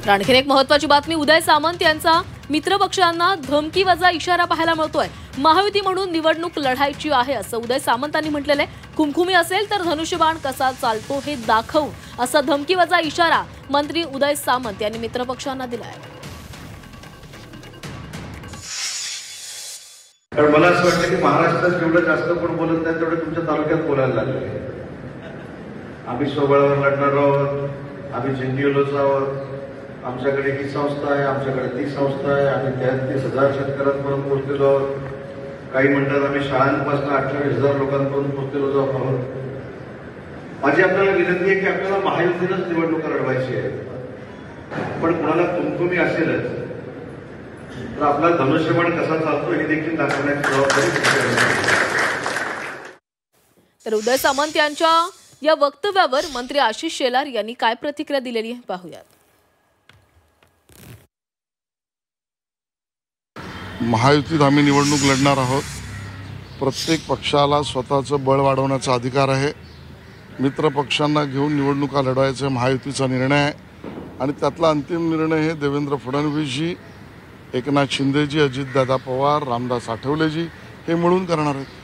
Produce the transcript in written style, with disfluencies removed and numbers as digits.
तर आणखीन एक महत्त्वाची बातमी, उदय सामंत यांचा मित्रपक्षांना धमकीवजा इशारा पाहायला मिळतोय। महायुती म्हणून निवडणूक लढायची आहे असं उदय सामंतांनी म्हटलेलं आहे। खुमखुमी असेल तर धनुष्यबाण कसा चालतो हे दाखवू असा धमकीवजा इशारा मंत्री उदय सामंत यांनी मित्रपक्षांना दिलाय। कारण मला असं वाटतं की महाराष्ट्रात जेवढं जास्त कोण बोलत नाही तेवढं तुमच्या तालुक्यात बोलायला लागले। आम्ही स्वबळावर लढणार आहोत, आम्ही झेंडिओलोच आहोत, आमच्याकडे ही संस्था आहे, आमच्याकडे ती संस्था आहे, आम्ही 33,000 शेतकऱ्यांपर्यंत पोहोचलेलो आहोत। काही म्हणतात आम्ही शाळांपासून 28,000 लोकांपर्यंत पोहोचलेलो आहोत। माझी आपल्याला विनंती आहे की आपल्याला महायुतीनंच निवडणुका लढवायची आहे, पण कोणाला खुमखुमी असेलच तर आपला धनुष्यबाण कसा चालतो हे देखील दाखवण्याची जबाबदारी। तर उदय सामंत यांच्या या वक्तव्यावर मंत्री आशिष शेलार यांनी काय प्रतिक्रिया दिलेली आहे पाहूयात। महायुतीत आम्ही निवडणूक लढणार आहोत। प्रत्येक पक्षाला स्वतःचं बळ वाढवण्याचा अधिकार आहे। मित्र पक्षांना घेऊन निवडणुका लढवायचा महायुतीचा निर्णय आहे आणि त्यातला अंतिम निर्णय हे देवेंद्र फडणवीसजी, एकनाथ शिंदेजी, अजितदादा पवार, रामदास आठवलेजी हे मिळून करणार आहेत।